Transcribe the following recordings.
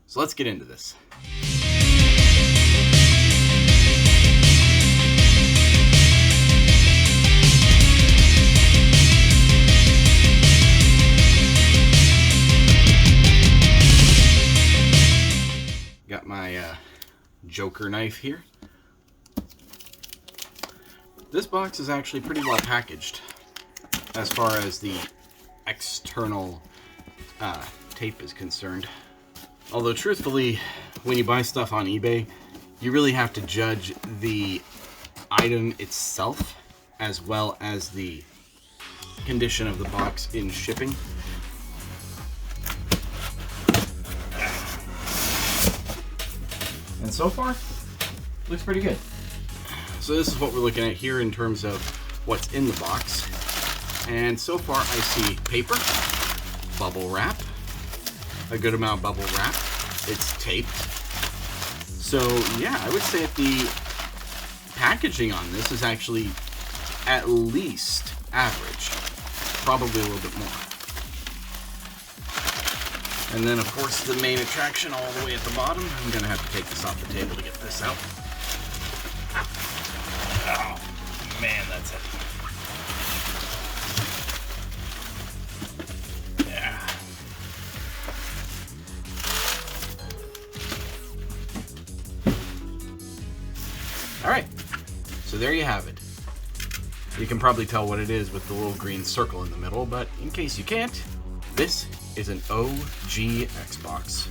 So let's get into this. Got my Joker knife here. This box is actually pretty well packaged as far as the external tape is concerned. Although truthfully, when you buy stuff on eBay, you really have to judge the item itself as well as the condition of the box in shipping. And so far, looks pretty good. So this is what we're looking at here in terms of what's in the box. And so far I see paper, bubble wrap, a good amount of bubble wrap. It's taped. So yeah, I would say that the packaging on this is actually at least average, probably a little bit more. And then, of course, the main attraction all the way at the bottom. I'm going to have to take this off the table to get this out. Oh, man, that's heavy. Yeah. All right. So there you have it. You can probably tell what it is with the little green circle in the middle, but in case you can't, this is an OG Xbox.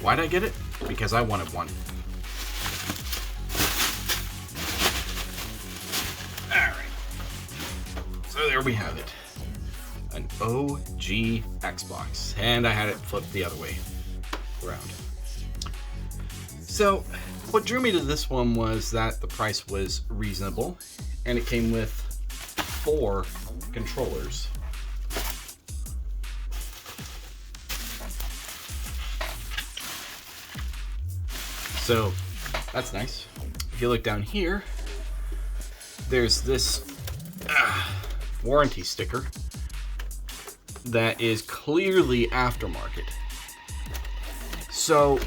Why'd I get it? Because I wanted one. Alright. So there we have it. An OG Xbox. And I had it flipped the other way around. So, what drew me to this one was that the price was reasonable, and it came with 4 controllers. So that's nice. If you look down here, there's this warranty sticker that is clearly aftermarket. So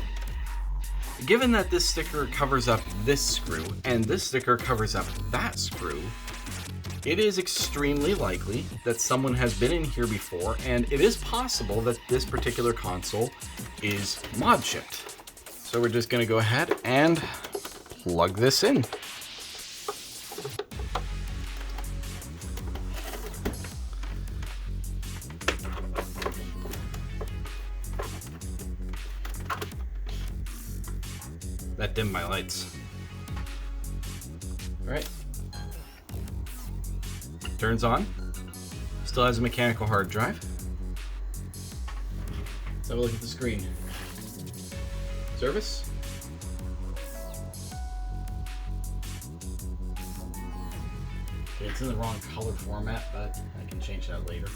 given that this sticker covers up this screw and this sticker covers up that screw, it is extremely likely that someone has been in here before, and it is possible that this particular console is mod shipped. So we're just gonna go ahead and plug this in. That dimmed my lights. All right. Turns on. Still has a mechanical hard drive. Let's have a look at the screen. Service. Okay, it's in the wrong color format, but I can change that later.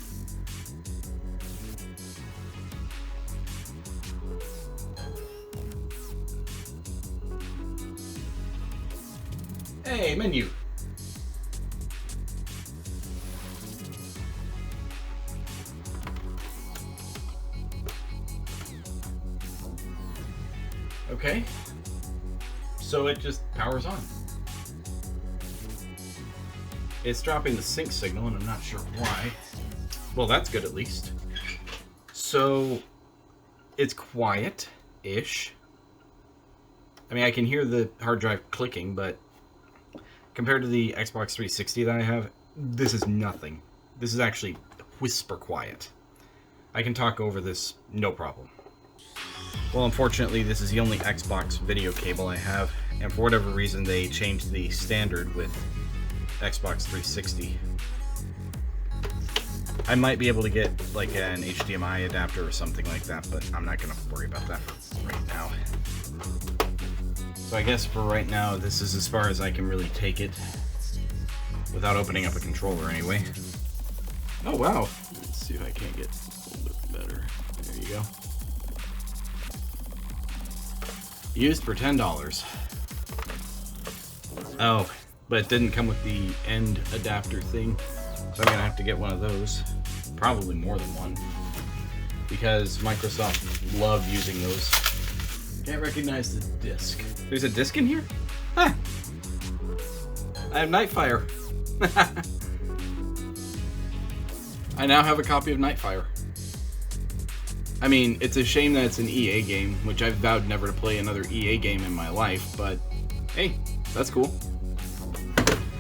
Hey, menu. Okay, so it just powers on. It's dropping the sync signal, and I'm not sure why. Well, that's good at least. So it's quiet-ish. I mean, I can hear the hard drive clicking, but compared to the Xbox 360 that I have, this is nothing. This is actually whisper quiet. I can talk over this no problem. Well, unfortunately, this is the only Xbox video cable I have, and for whatever reason, they changed the standard with Xbox 360. I might be able to get like an HDMI adapter or something like that, but I'm not going to worry about that for right now. So I guess for right now, this is as far as I can really take it without opening up a controller anyway. Oh, wow. Let's see if I can't get a little bit better. There you go. Used for $10. Oh, but it didn't come with the end adapter thing, so I'm gonna have to get one of those. Probably more than one, because Microsoft loved using those. Can't recognize the disc. There's a disc in here? Huh. I have Nightfire. I now have a copy of Nightfire. I mean, it's a shame that it's an EA game, which I've vowed never to play another EA game in my life, but hey, that's cool.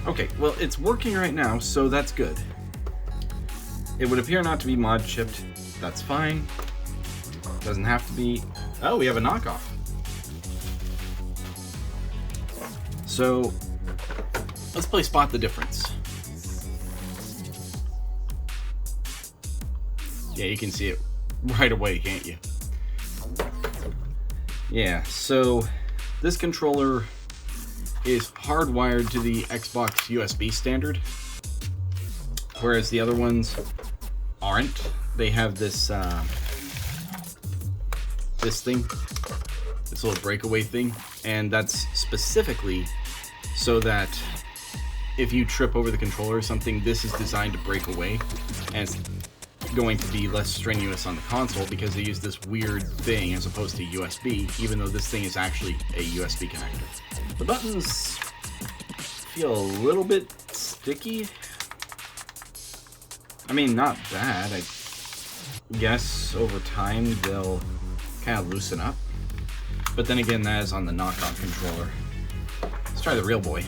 Okay, well, it's working right now, so that's good. It would appear not to be mod chipped. That's fine. Doesn't have to be. Oh, we have a knockoff. So, let's play Spot the Difference. Yeah, you can see it right away, can't you? Yeah, so this controller is hardwired to the Xbox USB standard, whereas the other ones aren't. They have this this thing, this little breakaway thing, and that's specifically so that if you trip over the controller or something, this is designed to break away, and it's going to be less strenuous on the console because they use this weird thing as opposed to USB, even though this thing is actually a USB connector. The buttons feel a little bit sticky. I mean, not bad. I guess over time they'll kind of loosen up. But then again, that is on the knockoff controller. Let's try the real boy.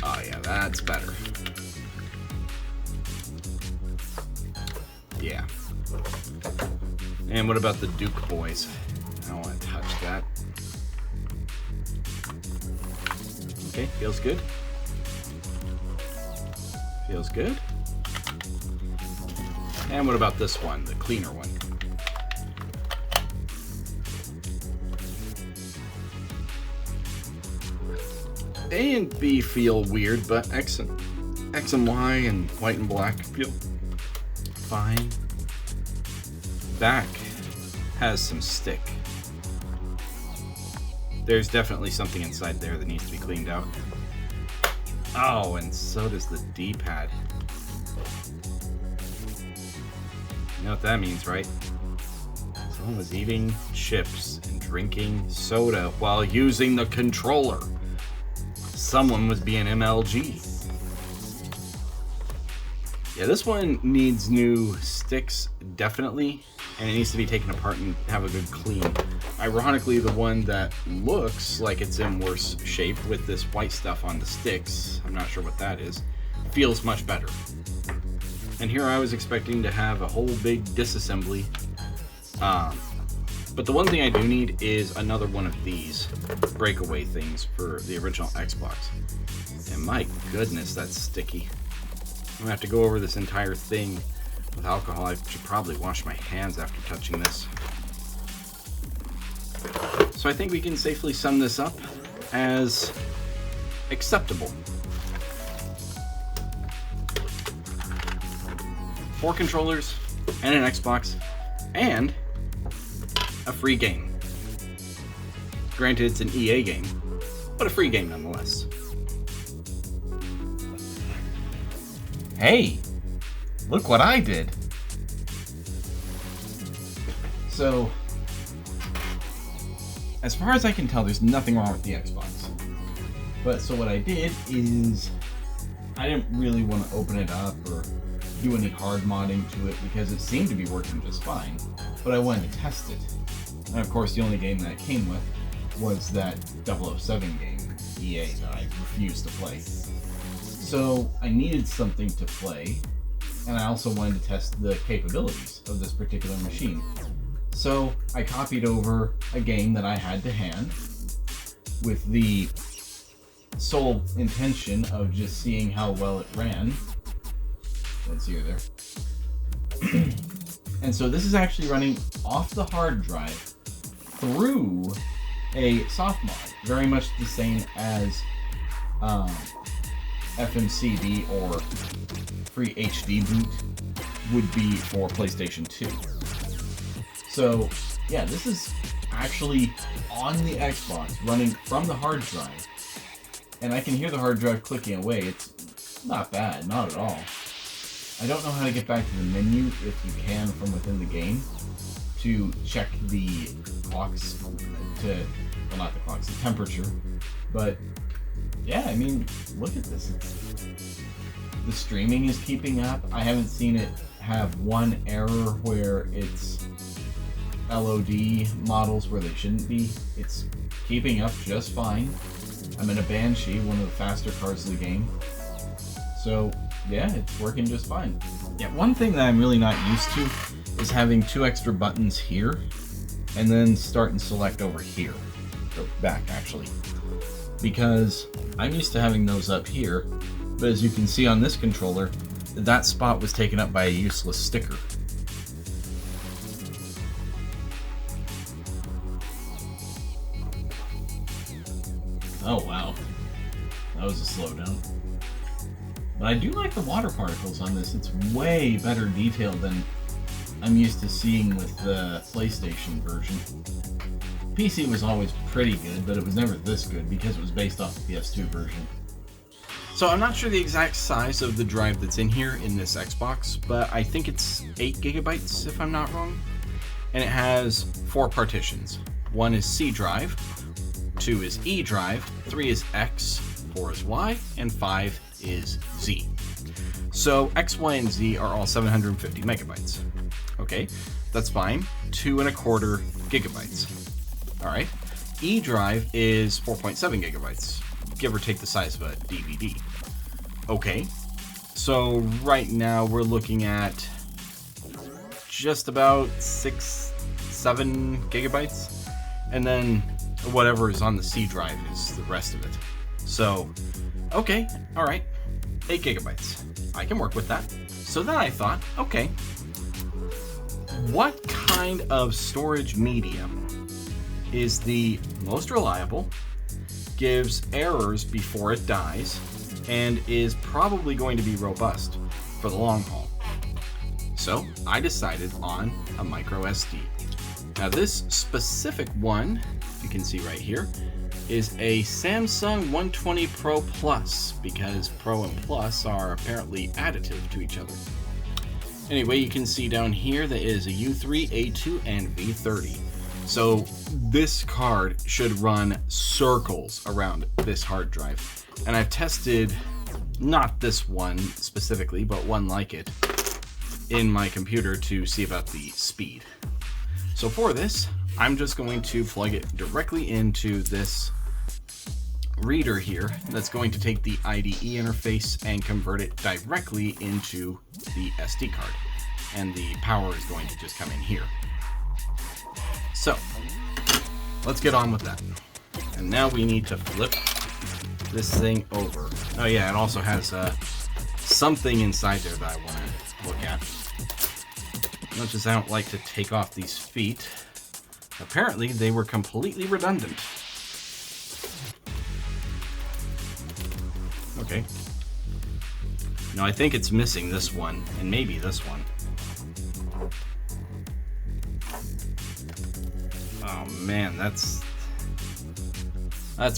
Oh yeah, that's better. Yeah. And what about the Duke boys? I don't want to touch that. Okay, feels good. Feels good. And what about this one, the cleaner one? A and B feel weird, but X and Y and white and black feel fine. Back has some stick. There's definitely something inside there that needs to be cleaned out. Oh, and so does the D-pad. You know what that means, right? Someone was eating chips and drinking soda while using the controller. Someone was being MLG. Yeah, this one needs new sticks, definitely, and it needs to be taken apart and have a good clean. Ironically, the one that looks like it's in worse shape with this white stuff on the sticks, I'm not sure what that is, feels much better. And here I was expecting to have a whole big disassembly. But the one thing I do need is another one of these breakaway things for the original Xbox. And my goodness, that's sticky. I'm gonna have to go over this entire thing with alcohol. I should probably wash my hands after touching this. So I think we can safely sum this up as acceptable. 4 controllers and an Xbox and a free game. Granted, it's an EA game, but a free game nonetheless. Hey, look what I did. So, as far as I can tell, there's nothing wrong with the Xbox. But so what I did is, I didn't really want to open it up or do any hard modding to it because it seemed to be working just fine. But I wanted to test it. And of course, the only game that it came with was that 007 game, EA, that I refused to play. So I needed something to play, and I also wanted to test the capabilities of this particular machine. So I copied over a game that I had to hand with the sole intention of just seeing how well it ran. Let's see her there. And so this is actually running off the hard drive through a soft mod, very much the same as FMCD or free HD boot would be for PlayStation 2. So yeah, this is actually on the Xbox running from the hard drive, and I can hear the hard drive clicking away. It's not bad, not at all. I don't know how to get back to the menu if you can from within the game, to check the clocks well, not the clocks, the temperature. But yeah, I mean, look at this. The streaming is keeping up. I haven't seen it have one error where it's LOD models where they shouldn't be. It's keeping up just fine. I'm in a Banshee, one of the faster cars of the game. So yeah, it's working just fine. Yeah, one thing that I'm really not used to is having 2 extra buttons here and then start and select over here. Go back actually. Because I'm used to having those up here, but as you can see on this controller, that spot was taken up by a useless sticker. Oh wow, that was a slowdown. But I do like the water particles on this. It's way better detailed than I'm used to seeing with the PlayStation version. PC was always pretty good, but it was never this good because it was based off the PS2 version. So I'm not sure the exact size of the drive that's in here in this Xbox, but I think it's 8 gigabytes if I'm not wrong. And it has 4 partitions. 1 is C drive, 2 is E drive, 3 is X, 4 is Y, and 5 is Z. So X, Y, and Z are all 750 megabytes. Okay, that's fine. 2.25 gigabytes. All right. E drive is 4.7 gigabytes, give or take the size of a DVD. Okay, so right now we're looking at just about 6-7 gigabytes, and then whatever is on the C drive is the rest of it. So, okay, all right, 8 gigabytes. I can work with that. So then I thought, okay, what kind of storage medium is the most reliable, gives errors before it dies, and is probably going to be robust for the long haul? So I decided on a micro SD. Now this specific one, you can see right here, is a Samsung 120 Pro Plus, because Pro and Plus are apparently additive to each other. Anyway, you can see down here that it is a U3, A2, and V30. So this card should run circles around this hard drive. And I've tested, not this one specifically, but one like it, in my computer to see about the speed. So for this, I'm just going to plug it directly into this reader here that's going to take the IDE interface and convert it directly into the SD card. And the power is going to just come in here. So, let's get on with that. And now we need to flip this thing over. Oh yeah, it also has something inside there that I want to look at. Much as I don't like to take off these feet, apparently they were completely redundant. Okay. Now I think it's missing this one, and maybe this one. Oh man, that's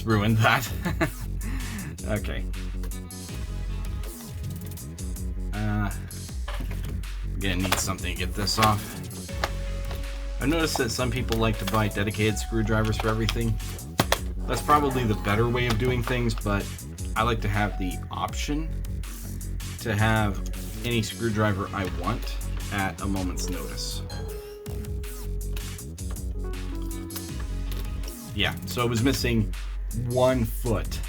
ruined that. Okay. I'm gonna need something to get this off. I've noticed that some people like to buy dedicated screwdrivers for everything. That's probably the better way of doing things, but I like to have the option to have any screwdriver I want at a moment's notice. Yeah, so it was missing 1 foot,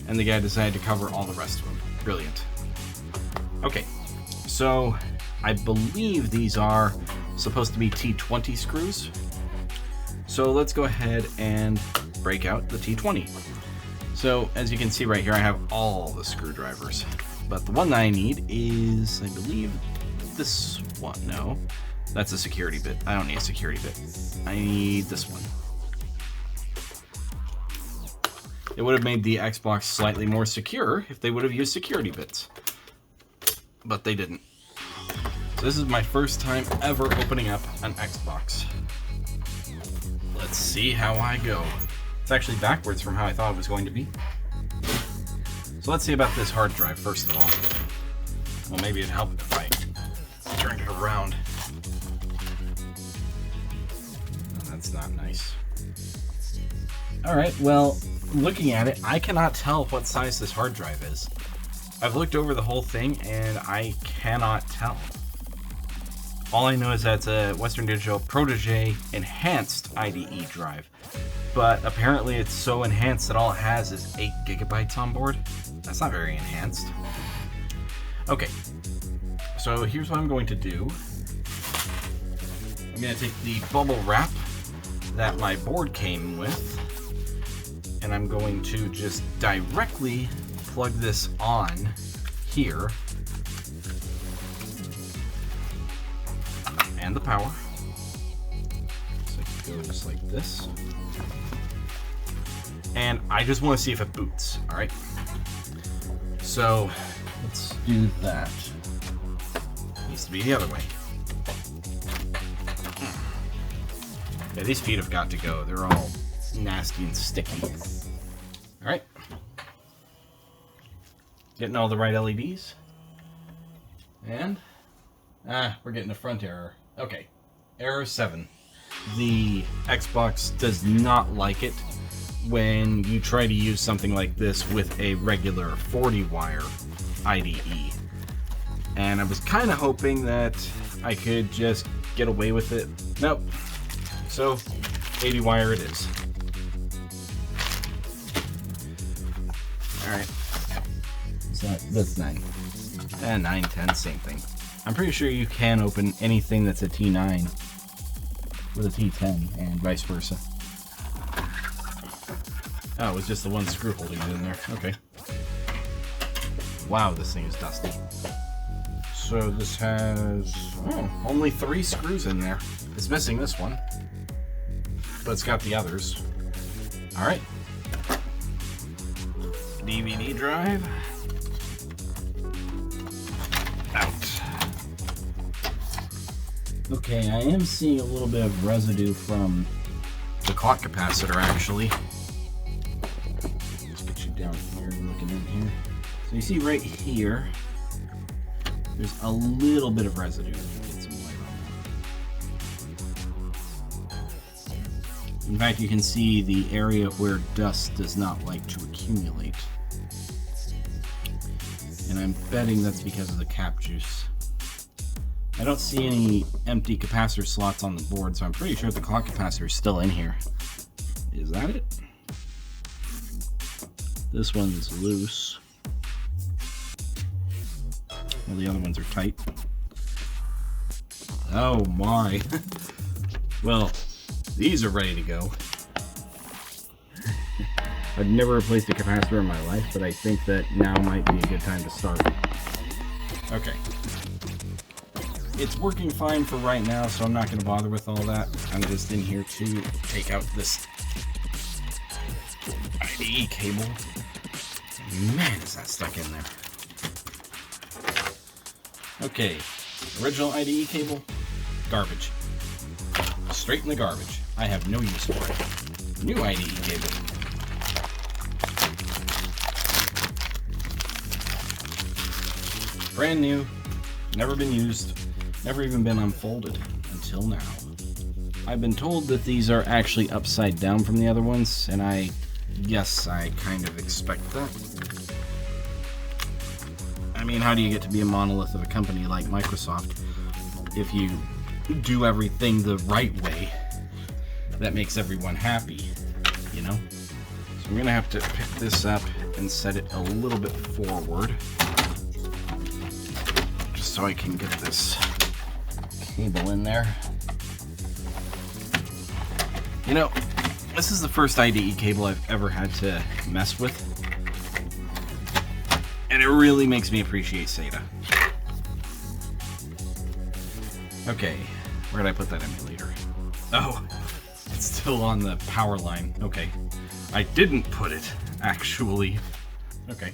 and the guy decided to cover all the rest of them. Brilliant. Okay, so I believe these are supposed to be T20 screws. So let's go ahead and break out the T20. So as you can see right here, I have all the screwdrivers, but the one that I need is, I believe, this one. No, that's a security bit. I don't need a security bit. I need this one. It would have made the Xbox slightly more secure if they would have used security bits, but they didn't. So this is my first time ever opening up an Xbox. Let's see how I go. It's actually backwards from how I thought it was going to be. So let's see about this hard drive first of all. Well, maybe it'd help if I turned it around. That's not nice. Alright, well, looking at it, I cannot tell what size this hard drive is. I've looked over the whole thing, and I cannot tell. All I know is that it's a Western Digital Protege Enhanced IDE drive. But apparently it's so enhanced that all it has is 8 gigabytes on board. That's not very enhanced. Okay, so here's what I'm going to do. I'm going to take the bubble wrap that my board came with, and I'm going to just directly plug this on here. And the power. So it goes like this. And I just want to see if it boots, alright? So, let's do that. Needs to be the other way. Yeah, these feet have got to go. They're all nasty and sticky. Alright. Getting all the right LEDs. And, we're getting a front error. Okay, error 7. The Xbox does not like it when you try to use something like this with a regular 40-wire IDE. And I was kind of hoping that I could just get away with it. Nope. So, 80-wire it is. Alright. So that's 9. And 9, 10, same thing. I'm pretty sure you can open anything that's a T9 with a T10 and vice versa. Oh, it was just the one screw holding it in there. Okay. Wow, this thing is dusty. So this has only 3 screws in there. It's missing this one, but it's got the others. All right. DVD drive. Out. Okay, I am seeing a little bit of residue from the clock capacitor, actually. Let's get you down here and looking in here. So you see right here, there's a little bit of residue. Get some light on that. In fact, you can see the area where dust does not like to accumulate. And I'm betting that's because of the cap juice. I don't see any empty capacitor slots on the board, so I'm pretty sure the clock capacitor is still in here. Is that it? This one's loose. Well, the other ones are tight. Oh my. Well, these are ready to go. I've never replaced a capacitor in my life, but I think that now might be a good time to start. Okay. It's working fine for right now, so I'm not going to bother with all that. I'm just in here to take out this IDE cable. Man, is that stuck in there. Okay, original IDE cable, garbage. Straight in the garbage. I have no use for it. New IDE cable. Brand new, never been used, never even been unfolded until now. I've been told that these are actually upside down from the other ones, and I guess I kind of expect that. I mean, how do you get to be a monolith of a company like Microsoft if you do everything the right way that makes everyone happy, you know? So I'm gonna have to pick this up and set it a little bit forward just so I can get this cable in there. You know, this is the first IDE cable I've ever had to mess with, and it really makes me appreciate SATA. Okay, where did I put that emulator? Oh, it's still on the power line. Okay, I didn't put it, actually. Okay.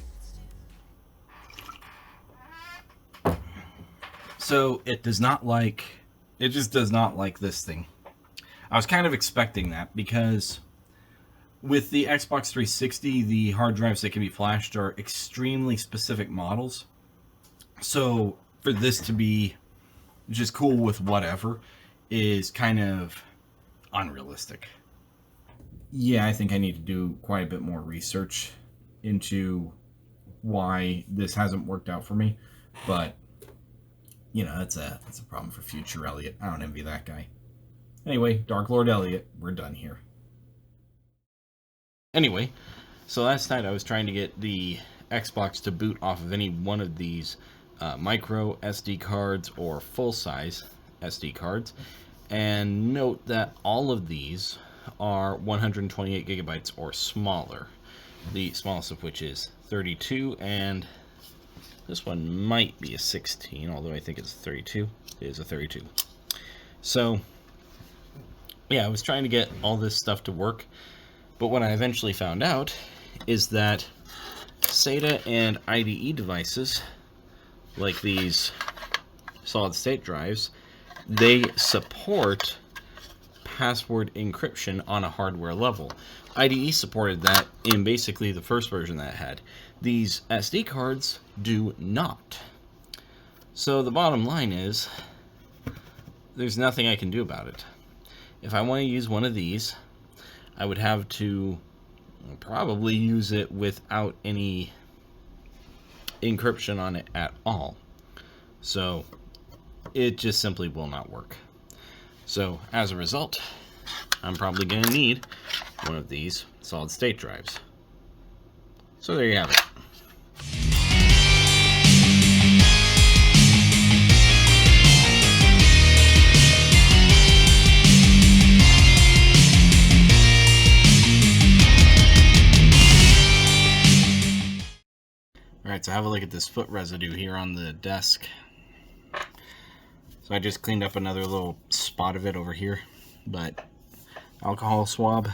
So, it does not like, it just does not like this thing. I was kind of expecting that because with the Xbox 360, the hard drives that can be flashed are extremely specific models. So for this to be just cool with whatever is kind of unrealistic. Yeah, I think I need to do quite a bit more research into why this hasn't worked out for me, but you know, that's a problem for future Elliot. I don't envy that guy. Anyway, Dark Lord Elliot, we're done here. Anyway, so last night I was trying to get the Xbox to boot off of any one of these micro SD cards or full-size SD cards, and note that all of these are 128 gigabytes or smaller, the smallest of which is 32, and this one might be a 16, although I think it's 32. It is a 32. So yeah, I was trying to get all this stuff to work, but what I eventually found out is that SATA and IDE devices, like these solid-state drives, they support password encryption on a hardware level. IDE supported that in basically the first version that it had. These SD cards do not. So the bottom line is, there's nothing I can do about it. If I want to use one of these, I would have to probably use it without any encryption on it at all. So it just simply will not work. So as a result, I'm probably going to need one of these solid state drives. So there you have it. Alright, so have a look at this foot residue here on the desk. So I just cleaned up another little spot of it over here, but alcohol swab.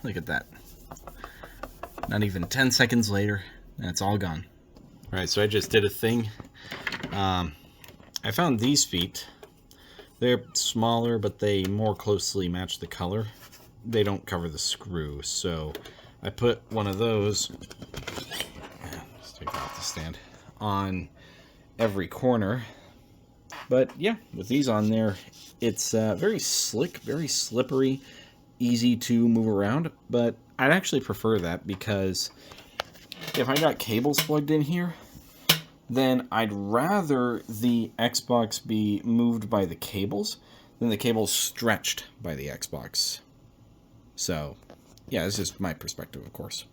Look at that. Not even 10 seconds later, that's all gone. Alright, so I just did a thing. I found these feet. They're smaller, but they more closely match the color. They don't cover the screw, so I put one of those, let's take that off the stand, on every corner. But yeah, with these on there, it's very slick, very slippery, easy to move around, but I'd actually prefer that because if I got cables plugged in here, then I'd rather the Xbox be moved by the cables than the cables stretched by the Xbox. So, yeah, this is my perspective, of course.